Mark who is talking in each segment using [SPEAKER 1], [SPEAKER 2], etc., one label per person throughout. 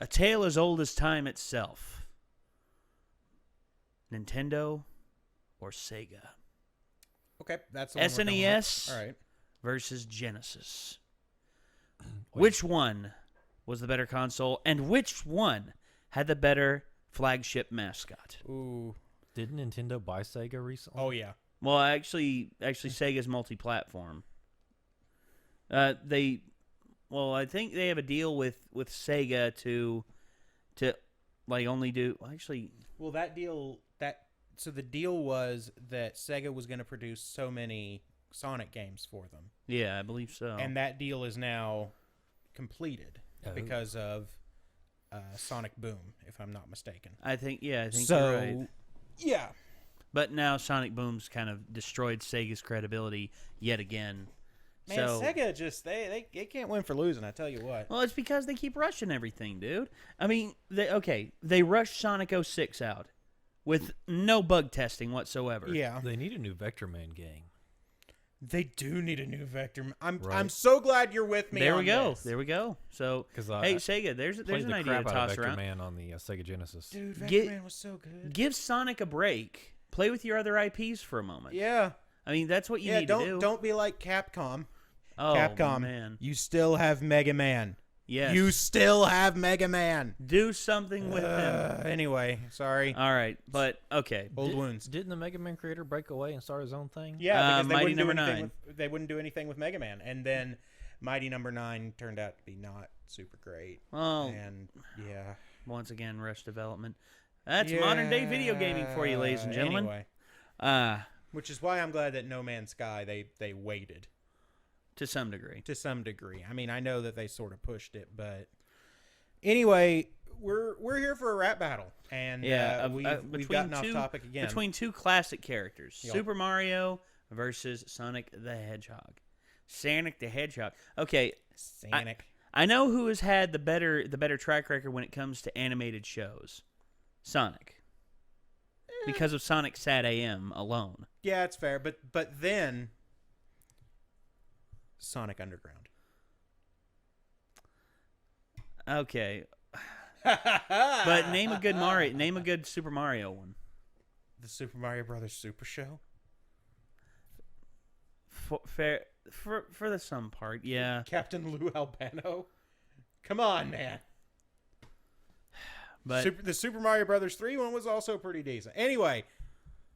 [SPEAKER 1] A tale as old as time itself. Nintendo or Sega?
[SPEAKER 2] Okay, that's the one we're going
[SPEAKER 1] SNES
[SPEAKER 2] with. All right.
[SPEAKER 1] versus Genesis. Which one was the better console, and which one had the better flagship mascot?
[SPEAKER 2] Ooh.
[SPEAKER 3] Did Nintendo buy Sega recently?
[SPEAKER 2] Oh, yeah.
[SPEAKER 1] Well, actually, Sega's multi-platform. I think they have a deal with Sega to like only do. Well, actually,
[SPEAKER 2] Well, so the deal was that Sega was going to produce so many Sonic games for them.
[SPEAKER 1] yeah, I believe so.
[SPEAKER 2] And that deal is now completed because of Sonic Boom, if I'm not mistaken.
[SPEAKER 1] I think you're right.
[SPEAKER 2] Yeah.
[SPEAKER 1] But now Sonic Boom's kind of destroyed Sega's credibility yet again.
[SPEAKER 2] Man, Sega just they can't win for losing. I tell you what.
[SPEAKER 1] Well, it's because they keep rushing everything, dude. I mean, they rushed Sonic 06 out with no bug testing whatsoever.
[SPEAKER 2] Yeah,
[SPEAKER 3] They need a new Vector Man game.
[SPEAKER 2] they do need a new Vector. I'm
[SPEAKER 3] Right.
[SPEAKER 2] so glad you're with me.
[SPEAKER 1] There
[SPEAKER 2] on
[SPEAKER 1] we go.
[SPEAKER 2] this.
[SPEAKER 1] There we go. So,
[SPEAKER 3] 'Cause
[SPEAKER 1] hey, Sega, there's
[SPEAKER 3] Played
[SPEAKER 1] an
[SPEAKER 3] the
[SPEAKER 1] idea to
[SPEAKER 3] crap out of
[SPEAKER 1] toss
[SPEAKER 3] Vector
[SPEAKER 1] around.
[SPEAKER 3] Man on the Sega Genesis.
[SPEAKER 2] Dude, Vector Man was so good.
[SPEAKER 1] Give Sonic a break. Play with your other IPs for a moment.
[SPEAKER 2] Yeah.
[SPEAKER 1] I mean, that's what you need to do.
[SPEAKER 2] Don't be like Capcom.
[SPEAKER 1] Oh,
[SPEAKER 2] Capcom,
[SPEAKER 1] man.
[SPEAKER 2] you still have Mega Man.
[SPEAKER 1] Yes.
[SPEAKER 2] You still have Mega Man.
[SPEAKER 1] Do something with them.
[SPEAKER 2] Anyway, sorry.
[SPEAKER 1] All right, but okay.
[SPEAKER 2] Old wounds.
[SPEAKER 3] Didn't the Mega Man creator break away and start his own thing?
[SPEAKER 2] Yeah, because
[SPEAKER 1] Mighty Number 9.
[SPEAKER 2] They wouldn't do anything with Mega Man, and then Mighty Number 9 turned out to be not super great.
[SPEAKER 1] Well,
[SPEAKER 2] And yeah,
[SPEAKER 1] once again, rush development. That's modern day video gaming for you, ladies and gentlemen.
[SPEAKER 2] Anyway, which is why I'm glad that No Man's Sky they waited
[SPEAKER 1] To some degree.
[SPEAKER 2] to some degree. I mean, I know that they sort of pushed it, but anyway, we're here for a rap battle, and we've gotten off topic again.
[SPEAKER 1] Between two classic characters,
[SPEAKER 2] Yep.
[SPEAKER 1] Super Mario versus Sonic the Hedgehog. Sonic the Hedgehog. Okay,
[SPEAKER 2] Sonic.
[SPEAKER 1] I know who has had the better track record when it comes to animated shows. Sonic. Because of Sonic Sat AM alone.
[SPEAKER 2] Yeah, it's fair, but then Sonic Underground.
[SPEAKER 1] Okay. But name a good Super Mario one.
[SPEAKER 2] The Super Mario Brothers Super Show.
[SPEAKER 1] For the some part, yeah.
[SPEAKER 2] Captain Lou Albano. Come on, man.
[SPEAKER 1] But
[SPEAKER 2] the Super Mario Brothers 3 one was also pretty decent. Anyway,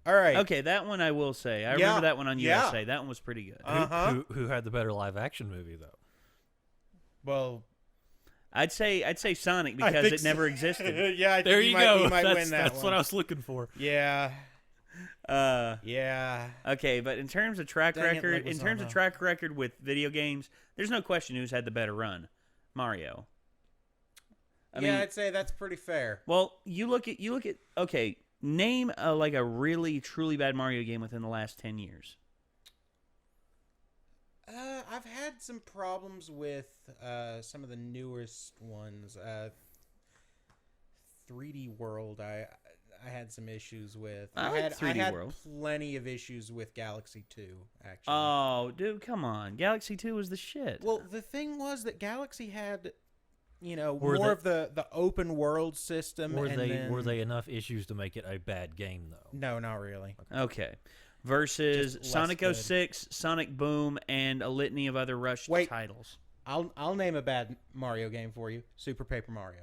[SPEAKER 2] all right.
[SPEAKER 1] okay, that one I will say. I remember that one on USA. That one was pretty good.
[SPEAKER 3] Who had the better live action movie though?
[SPEAKER 2] Well,
[SPEAKER 1] I'd say Sonic because it never existed.
[SPEAKER 2] yeah, I think
[SPEAKER 3] There
[SPEAKER 2] he
[SPEAKER 3] you
[SPEAKER 2] might,
[SPEAKER 3] go.
[SPEAKER 2] He might
[SPEAKER 3] That's
[SPEAKER 2] win that one.
[SPEAKER 3] what I was looking for.
[SPEAKER 2] Yeah. Yeah.
[SPEAKER 1] Okay, but in terms of track
[SPEAKER 2] Dang it,
[SPEAKER 1] record,
[SPEAKER 2] Leguizamo.
[SPEAKER 1] with video games, there's no question who's had the better run. Mario. I mean,
[SPEAKER 2] I'd say that's pretty fair.
[SPEAKER 1] well, you look at okay, name a really truly bad Mario game within the last 10 years.
[SPEAKER 2] I've had some problems with some of the newest ones. 3D World, I had some issues with.
[SPEAKER 1] I like 3D
[SPEAKER 2] had
[SPEAKER 1] World.
[SPEAKER 2] plenty of issues with Galaxy 2, actually.
[SPEAKER 1] Oh, dude, come on. Galaxy 2 was the shit.
[SPEAKER 2] Well, the thing was that Galaxy had,
[SPEAKER 3] Were
[SPEAKER 2] more
[SPEAKER 3] they-
[SPEAKER 2] of the open world system.
[SPEAKER 3] Were
[SPEAKER 2] and
[SPEAKER 3] they enough issues to make it a bad game though?
[SPEAKER 2] No, not really.
[SPEAKER 1] Okay. Versus
[SPEAKER 2] Just less
[SPEAKER 1] Sonic
[SPEAKER 2] good.
[SPEAKER 1] 06, Sonic Boom, and a litiny of other rushed
[SPEAKER 2] Wait.
[SPEAKER 1] titles.
[SPEAKER 2] I'll name a bad Mario game for you. Super Paper Mario.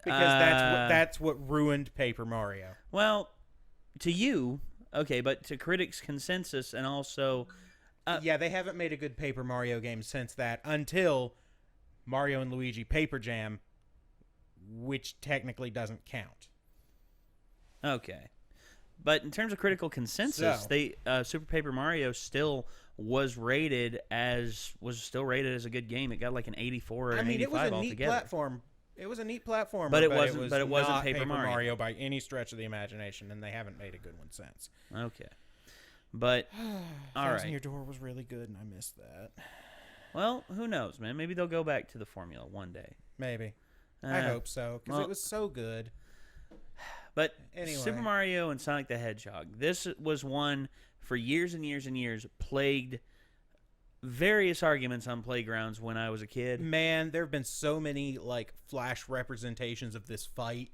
[SPEAKER 2] Because that's what ruined Paper Mario.
[SPEAKER 1] Well, to you, okay, but to critics' consensus and also...
[SPEAKER 2] Yeah, they haven't made a good Paper Mario game since that until Mario and Luigi Paper Jam, which technically doesn't count.
[SPEAKER 1] Okay. But in terms of critical consensus,
[SPEAKER 2] So-
[SPEAKER 1] Super Paper Mario still was rated as a good game. It got like an 84 or an 85
[SPEAKER 2] it was a neat
[SPEAKER 1] altogether.
[SPEAKER 2] platform. It was a neat platform,
[SPEAKER 1] But it
[SPEAKER 2] wasn't
[SPEAKER 1] wasn't
[SPEAKER 2] Paper
[SPEAKER 1] Paper Mario.
[SPEAKER 2] by any stretch of the imagination, and they haven't made a good one since.
[SPEAKER 1] Okay. But all
[SPEAKER 2] Thousand
[SPEAKER 1] right.
[SPEAKER 2] Year Door was really good, and I missed that.
[SPEAKER 1] Well, who knows, man? Maybe they'll go back to the formula one day.
[SPEAKER 2] Maybe. I hope so, because
[SPEAKER 1] well-
[SPEAKER 2] it was so good.
[SPEAKER 1] But
[SPEAKER 2] Anyway.
[SPEAKER 1] Super Mario and Sonic the Hedgehog, this was one for years and years and years plagued various arguments on playgrounds when I was a kid.
[SPEAKER 2] Man, there have been so many like flash representations of this fight.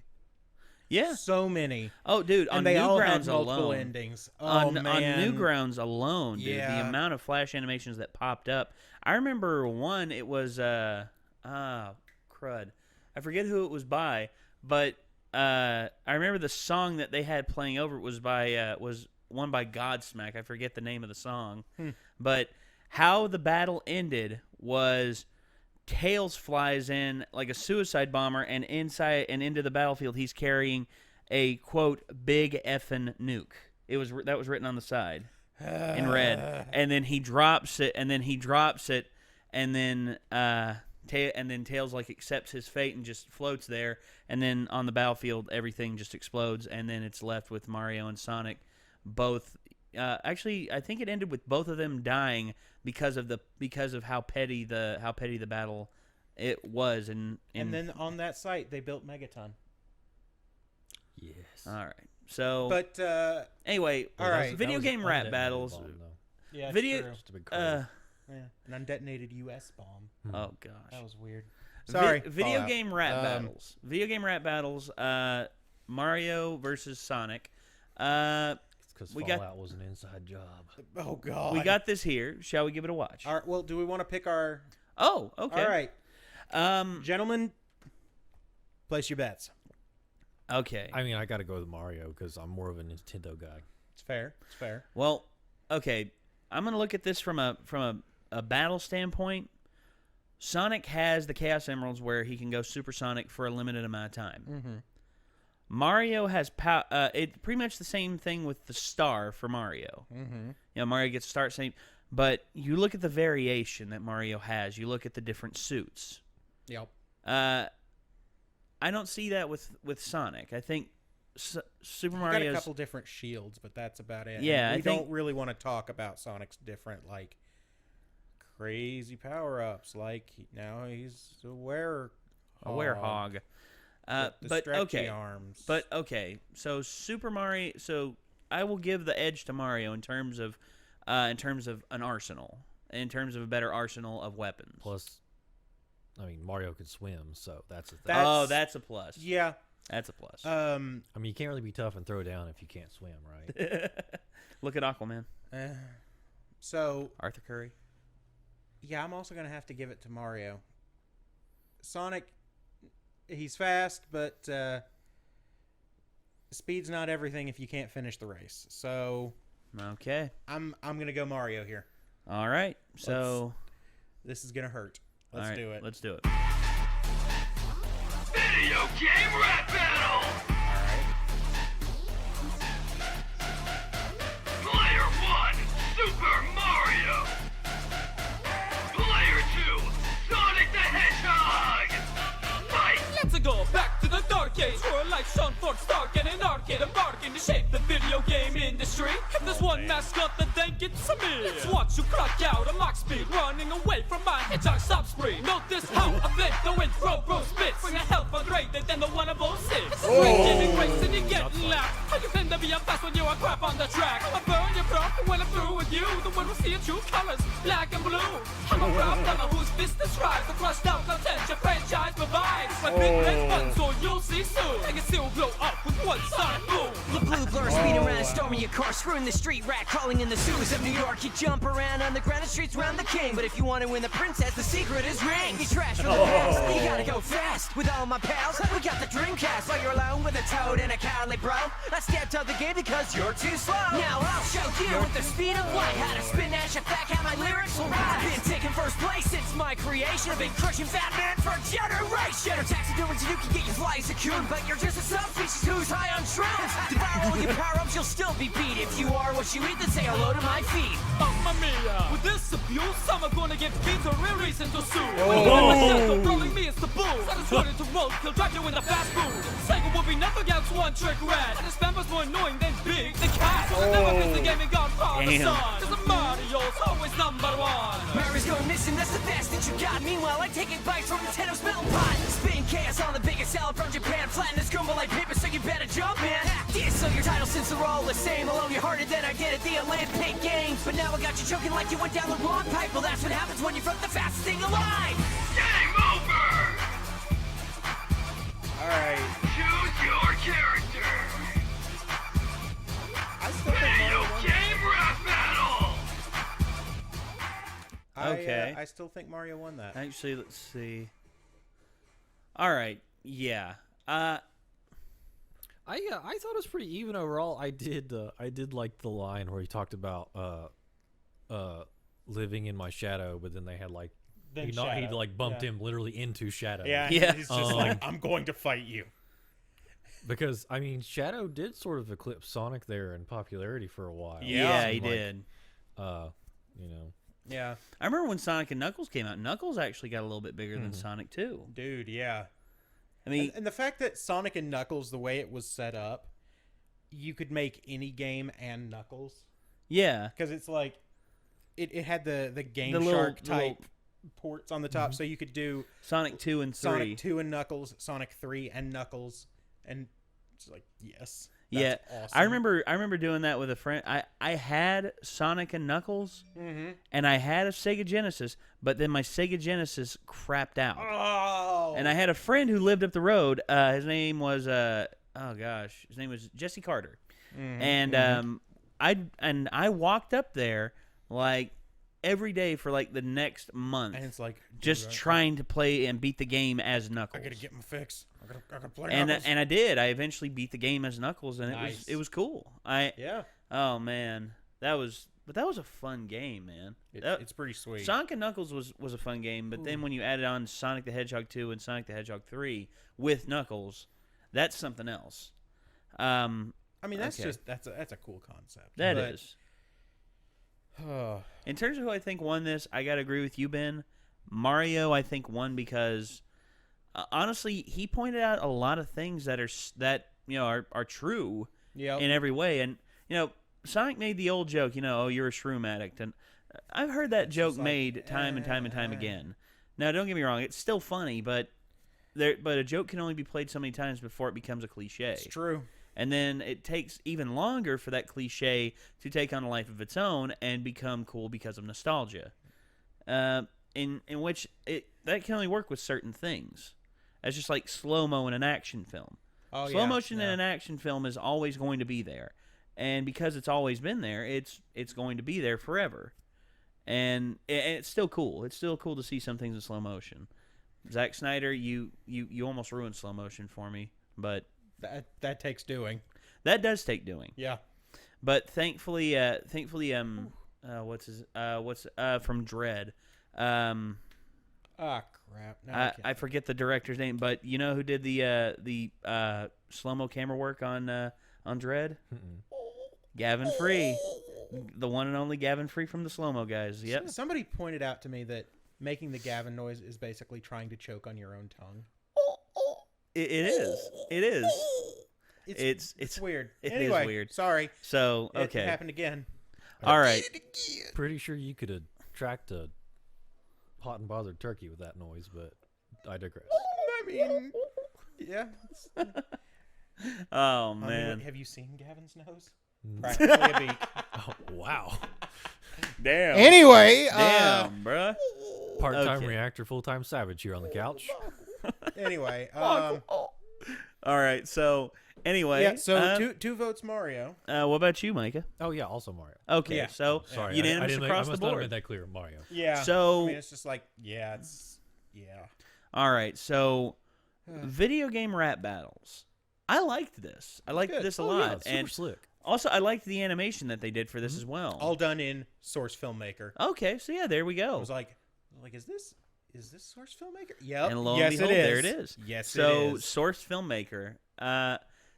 [SPEAKER 1] Yeah.
[SPEAKER 2] So many.
[SPEAKER 1] Oh, dude,
[SPEAKER 2] And
[SPEAKER 1] on
[SPEAKER 2] they all had
[SPEAKER 1] Newgrounds
[SPEAKER 2] multiple
[SPEAKER 1] alone.
[SPEAKER 2] endings. Oh,
[SPEAKER 1] on
[SPEAKER 2] man.
[SPEAKER 1] Newgrounds alone, dude, the
[SPEAKER 2] Yeah.
[SPEAKER 1] amount of flash animations that popped up. I remember one. It was crud. I forget who it was by, but I remember the song that they had playing over it was one by Godsmack. I forget the name of the song, but how the battle ended was Tails flies in like a suicide bomber, and inside and into the battlefield he's carrying a quote big effin' nuke. That was written on the side in red, and then he drops it, and then Tails like accepts his fate and just floats there, and then on the battlefield everything just explodes, and then it's left with Mario and Sonic both. Actually, I think it ended with both of them dying because of how petty the battle it was, and
[SPEAKER 2] then on that site they built Megaton.
[SPEAKER 3] Yes.
[SPEAKER 1] all right. So,
[SPEAKER 2] But
[SPEAKER 1] anyway,
[SPEAKER 2] all right.
[SPEAKER 1] video
[SPEAKER 3] That was
[SPEAKER 1] game
[SPEAKER 3] an
[SPEAKER 1] rap
[SPEAKER 3] undetonated
[SPEAKER 1] battles.
[SPEAKER 3] bomb, though.
[SPEAKER 2] yeah,
[SPEAKER 1] Video-
[SPEAKER 2] true.
[SPEAKER 3] Just a big crazy.
[SPEAKER 2] Yeah, an undetonated U.S. bomb.
[SPEAKER 1] Oh gosh.
[SPEAKER 2] That was weird. Sorry.
[SPEAKER 1] Video
[SPEAKER 2] Fallout.
[SPEAKER 1] game rap battles. Video game rap battles. Mario versus Sonic.
[SPEAKER 3] It's because
[SPEAKER 1] we got-
[SPEAKER 3] Fallout was an inside job.
[SPEAKER 2] Oh God.
[SPEAKER 1] We got this here. Shall we give it a watch?
[SPEAKER 2] All right, well, do we want to pick our?
[SPEAKER 1] Oh, okay.
[SPEAKER 2] All right,
[SPEAKER 1] Um.
[SPEAKER 2] gentlemen, place your bets.
[SPEAKER 1] Okay.
[SPEAKER 3] I mean, I got to go with Mario because I'm more of a Nintendo guy.
[SPEAKER 2] It's fair. It's fair.
[SPEAKER 1] Well, okay. I'm gonna look at this from a battle standpoint. Sonic has the Chaos Emeralds where he can go supersonic for a limited amount of time.
[SPEAKER 2] Mm-hmm.
[SPEAKER 1] Mario has it's pretty much the same thing with the star for Mario.
[SPEAKER 2] Mm-hmm.
[SPEAKER 1] You know, Mario gets to start same, but you look at the variation that Mario has. You look at the different suits.
[SPEAKER 2] Yep.
[SPEAKER 1] I don't see that with Sonic. I think Super
[SPEAKER 2] Got
[SPEAKER 1] Mario
[SPEAKER 2] a couple different shields, but that's about it.
[SPEAKER 1] Yeah,
[SPEAKER 2] And
[SPEAKER 1] I
[SPEAKER 2] we
[SPEAKER 1] think-
[SPEAKER 2] don't really want to talk about Sonic's different like crazy power-ups. Like now he's a
[SPEAKER 1] a werehog.
[SPEAKER 2] The
[SPEAKER 1] But
[SPEAKER 2] stretchy
[SPEAKER 1] okay,
[SPEAKER 2] arms.
[SPEAKER 1] but okay. So Super Mario. So I will give the edge to Mario in terms of an arsenal, in terms of a better arsenal of weapons.
[SPEAKER 3] Plus, I mean, Mario could swim, so that's a thing.
[SPEAKER 1] That's a plus.
[SPEAKER 2] yeah.
[SPEAKER 1] That's a plus.
[SPEAKER 3] I mean, you can't really be tough and throw down if you can't swim, right?
[SPEAKER 1] Look at Aquaman,
[SPEAKER 2] So
[SPEAKER 1] Arthur Curry.
[SPEAKER 2] yeah, I'm also gonna have to give it to Mario. Sonic, he's fast, but speed's not everything if you can't finish the race. So
[SPEAKER 1] Okay.
[SPEAKER 2] I'm gonna go Mario here.
[SPEAKER 1] All right. So
[SPEAKER 2] This is gonna hurt.
[SPEAKER 1] all
[SPEAKER 2] Let's
[SPEAKER 1] right,
[SPEAKER 2] do it.
[SPEAKER 1] Let's do it.
[SPEAKER 4] Video game rap battle! Player 1, Super Mario! Player 2, Sonic the Hedgehog! Fight!
[SPEAKER 5] Let's go back to the dark age where life shone for Stark and an arcade embarking to shape the video game industry. If there's one mascot, then think it's me. Let's watch you clock out a mock speed, running away from my hedgehog stop spree. Notice how I flip the intro, bro spits. Bring a hell for greater than the 106. It's a great gaming race and you're getting laughed. How you claim to be a fast when you are crap on the track? I burn your prop when I'm through with you. The world will see your true colors, black and blue. I'm a proud lover whose business rise. The crushed out content your franchise provides. My big red button, so you'll see soon. I can still blow up with one sonic boom.
[SPEAKER 6] The blue blur speeding around, storming your car, screwing the street rat, crawling in the sewers of New York. You jump around on the ground, the streets round the king. But if you want to win the princess, the secret is ring. You trash for the past, you gotta go fast. With all my pals, we got the Dreamcast. While you're alone with a toad and a cowardly bro, I stepped out the game because you're too slow. Now I'll show you with the speed of light how to spin dash attack, how my lyrics will rise. I've been taking first place since my creation. I've been crushing fat man for a generation. Better taxidermies and you can get your fly as a coon, but you're just a subspecies who's high on shrooms. Devour all your power-ups, you'll still be beat. If you are what you eat, then say hello to my feet.
[SPEAKER 5] Mamma mia! With this abuse, some are gonna get beat a real reason to sue. Oh. Controlling me is the bull. I just wanted to roll, kill, drag you in the fast food. Sega will be nothing else one trick rat. And his member's more annoying than Big the Cat. So never miss the game and God call the
[SPEAKER 1] Damn.
[SPEAKER 5] sun. Cause the Mario's always number one.
[SPEAKER 6] Mario's going missing, that's the best that you got. Meanwhile, I'm taking bites from Nintendo's metal pot. Spin chaos on the biggest salad from Japan. Flatten this Goomba like paper, so you better jump, man. Yeah, so your title since they're all the same. I'll own you harder than I did at the Olympic Games. But Now I got you choking like you went down the wrong pipe. Well, that's what happens when you're from the fastest thing alive.
[SPEAKER 4] Game over!
[SPEAKER 2] All right.
[SPEAKER 4] Choose your character.
[SPEAKER 2] I still think
[SPEAKER 4] Video
[SPEAKER 2] Mario won.
[SPEAKER 4] game rap battle!
[SPEAKER 1] Okay.
[SPEAKER 2] I still think Mario won that.
[SPEAKER 1] Actually, let's see. All right. Yeah.
[SPEAKER 3] I thought it was pretty even overall. I did like the line where he talked about living in my shadow, but then they had like he
[SPEAKER 2] Shadow.
[SPEAKER 3] like bumped
[SPEAKER 2] Yeah.
[SPEAKER 3] him literally into Shadow.
[SPEAKER 2] Yeah,
[SPEAKER 1] Yeah.
[SPEAKER 2] he's just like, I'm going to fight you.
[SPEAKER 3] Because I mean, Shadow did sort of eclipse Sonic there in popularity for a while.
[SPEAKER 1] Yeah,
[SPEAKER 3] It
[SPEAKER 1] he
[SPEAKER 3] seemed like,
[SPEAKER 1] did.
[SPEAKER 3] You know,
[SPEAKER 2] Yeah,
[SPEAKER 1] I remember when Sonic and Knuckles came out. Knuckles actually got a little bit bigger than Sonic too.
[SPEAKER 2] dude, yeah.
[SPEAKER 1] I mean,
[SPEAKER 2] And the fact that Sonic and Knuckles, the way it was set up, you could make any game and Knuckles.
[SPEAKER 1] yeah.
[SPEAKER 2] Because it's like, it had the Game
[SPEAKER 1] The little-
[SPEAKER 2] Shark type ports on the top, so you could do
[SPEAKER 1] Sonic 2 and 3.
[SPEAKER 2] Sonic 2 and Knuckles, Sonic 3 and Knuckles, and it's like, yes.
[SPEAKER 1] Yeah,
[SPEAKER 2] That's awesome.
[SPEAKER 1] I remember doing that with a friend. I had Sonic and Knuckles, and I had a Sega Genesis, but then my Sega Genesis crapped out.
[SPEAKER 2] Oh!
[SPEAKER 1] And I had a friend who lived up the road. His name was his name was Jesse Carter, and I walked up there like every day for like the next month,
[SPEAKER 2] And it's like, dude,
[SPEAKER 1] just trying to play and beat the game as Knuckles.
[SPEAKER 2] I gotta get my fix. I gotta play
[SPEAKER 1] and
[SPEAKER 2] Knuckles.
[SPEAKER 1] and I did. I eventually beat the game as Knuckles, and
[SPEAKER 2] Nice.
[SPEAKER 1] it was cool.
[SPEAKER 2] Yeah.
[SPEAKER 1] Oh man, that was a fun game, man.
[SPEAKER 2] It's pretty sweet.
[SPEAKER 1] Sonic and Knuckles was a fun game, but then when you added on Sonic the Hedgehog 2 and Sonic the Hedgehog 3 with Knuckles, that's something else.
[SPEAKER 2] I mean, that's
[SPEAKER 1] okay.
[SPEAKER 2] just that's a cool concept.
[SPEAKER 1] That
[SPEAKER 2] but,
[SPEAKER 1] is. In terms of who I think won this, I gotta agree with you, Ben. Mario, I think, won because honestly, he pointed out a lot of things that are true
[SPEAKER 2] Yep.
[SPEAKER 1] in every way, and Sonic made the old joke, oh, you're a shroom addict, and I've heard that joke
[SPEAKER 2] like,
[SPEAKER 1] made time and time and time again. Now, don't get me wrong, it's still funny, but a joke can only be played so many times before it becomes a cliche.
[SPEAKER 2] It's true.
[SPEAKER 1] And then it takes even longer for that cliche to take on a life of its own and become cool because of nostalgia. In which that can only work with certain things. That's just like slow-mo in an action film.
[SPEAKER 2] Oh,
[SPEAKER 1] Slow
[SPEAKER 2] yeah,
[SPEAKER 1] motion in
[SPEAKER 2] yeah.
[SPEAKER 1] an action film is always going to be there. And because it's always been there, it's going to be there forever. And it's still cool. It's still cool to see some things in slow motion. Zack Snyder, you almost ruined slow motion for me, but
[SPEAKER 2] That takes doing.
[SPEAKER 1] that does take doing.
[SPEAKER 2] Yeah.
[SPEAKER 1] But thankfully, what's from Dread?
[SPEAKER 2] Ah, crap. No,
[SPEAKER 1] I forget the director's name, but you know who did the slow mo camera work on Dread? Gavin Free, the one and only Gavin Free from the slow mo guys. Yep.
[SPEAKER 2] Somebody pointed out to me that making the Gavin noise is basically trying to choke on your own tongue.
[SPEAKER 1] It is. It is.
[SPEAKER 2] It's weird.
[SPEAKER 1] It is
[SPEAKER 2] Anyway,
[SPEAKER 1] weird.
[SPEAKER 2] Sorry.
[SPEAKER 1] So
[SPEAKER 2] It
[SPEAKER 1] okay.
[SPEAKER 2] happened again.
[SPEAKER 1] All right.
[SPEAKER 3] pretty sure you could attract a hot and bothered turkey with that noise, but I digress.
[SPEAKER 2] I mean, yeah.
[SPEAKER 1] Oh
[SPEAKER 2] I mean,
[SPEAKER 1] man.
[SPEAKER 2] have you seen Gavin's nose? Practically a beak.
[SPEAKER 3] Oh, wow.
[SPEAKER 1] Damn.
[SPEAKER 2] Anyway,
[SPEAKER 1] Damn, bruh.
[SPEAKER 3] Part-time
[SPEAKER 1] Okay.
[SPEAKER 3] reactor, full-time savage here on the couch.
[SPEAKER 2] anyway,
[SPEAKER 1] All right. So anyway.
[SPEAKER 2] yeah. So two votes Mario.
[SPEAKER 1] What about you, Micah?
[SPEAKER 3] Oh yeah, also Mario.
[SPEAKER 1] Okay.
[SPEAKER 2] Yeah.
[SPEAKER 1] So
[SPEAKER 3] Sorry,
[SPEAKER 1] unanimous
[SPEAKER 3] I didn't
[SPEAKER 1] across
[SPEAKER 3] I
[SPEAKER 1] the
[SPEAKER 3] must not have
[SPEAKER 1] board.
[SPEAKER 3] made that clear, Mario.
[SPEAKER 2] Yeah.
[SPEAKER 1] So-
[SPEAKER 2] I mean, it's just like yeah.
[SPEAKER 1] All right. So video game rap battles. I liked this. I liked
[SPEAKER 2] good.
[SPEAKER 1] this a
[SPEAKER 3] Oh,
[SPEAKER 1] lot,
[SPEAKER 3] yeah, super
[SPEAKER 1] and
[SPEAKER 3] slick.
[SPEAKER 1] also I liked the animation that they did for this as well.
[SPEAKER 2] All done in Source Filmmaker.
[SPEAKER 1] Okay. So yeah, there we
[SPEAKER 2] I
[SPEAKER 1] go.
[SPEAKER 2] was like, is this Source Filmmaker? Yep.
[SPEAKER 1] And lo and
[SPEAKER 2] yes,
[SPEAKER 1] behold,
[SPEAKER 2] it is.
[SPEAKER 1] there it is.
[SPEAKER 2] Yes,
[SPEAKER 1] So
[SPEAKER 2] it is.
[SPEAKER 1] Source Filmmaker.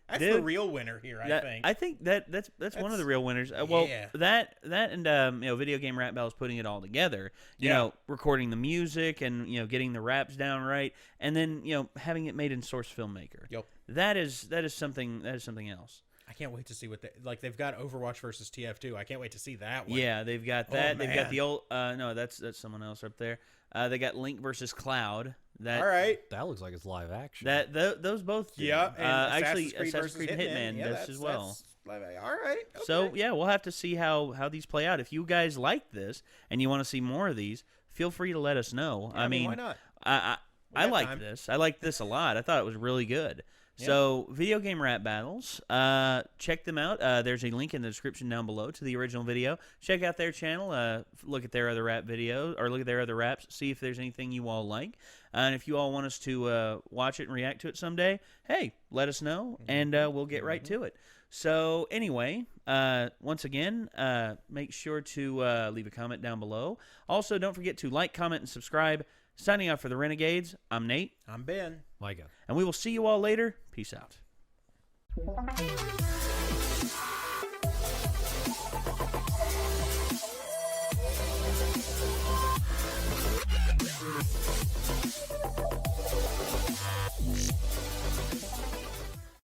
[SPEAKER 2] That's
[SPEAKER 1] dude,
[SPEAKER 2] the real winner here, I think.
[SPEAKER 1] I think that's one of the real winners. Well,
[SPEAKER 2] yeah.
[SPEAKER 1] that and video game rap battles putting it all together. You
[SPEAKER 2] Yeah.
[SPEAKER 1] know, recording the music and getting the raps down right, and then having it made in Source Filmmaker.
[SPEAKER 2] Yep.
[SPEAKER 1] That is something else.
[SPEAKER 2] I can't wait to see what they've got Overwatch versus TF2. I can't wait to see that one.
[SPEAKER 1] Yeah, they've got
[SPEAKER 2] Oh,
[SPEAKER 1] that. They've got
[SPEAKER 2] man.
[SPEAKER 1] the old. No, that's someone else up there. They got Link versus Cloud. That
[SPEAKER 2] All right.
[SPEAKER 3] That looks like it's live action.
[SPEAKER 1] those both. Do.
[SPEAKER 2] Yeah. And
[SPEAKER 1] actually,
[SPEAKER 2] Assassin's Creed versus
[SPEAKER 1] Hitman
[SPEAKER 2] Yeah,
[SPEAKER 1] does
[SPEAKER 2] that's-
[SPEAKER 1] as well.
[SPEAKER 2] that's All right. Okay.
[SPEAKER 1] So yeah, we'll have to see how these play out. If you guys like this and you want to see more of these, feel free to let us know.
[SPEAKER 2] Yeah, I mean, why not?
[SPEAKER 1] I
[SPEAKER 2] got
[SPEAKER 1] like
[SPEAKER 2] time.
[SPEAKER 1] this. I like this a lot. I thought it was really good.
[SPEAKER 2] Yeah.
[SPEAKER 1] So, video game rap battles. Check them out. There's a link in the description down below to the original video. Check out their channel. Look at their other rap videos, or look at their other raps. See if there's anything you all like. And if you all want us to watch it and react to it someday, hey, let us know, and we'll get right to it. So, anyway, once again, make sure to leave a comment down below. Also, don't forget to like, comment, and subscribe. Signing off for the Renegades, I'm Nate.
[SPEAKER 2] I'm Ben.
[SPEAKER 3] Micah.
[SPEAKER 1] And we will see you all later. Peace out.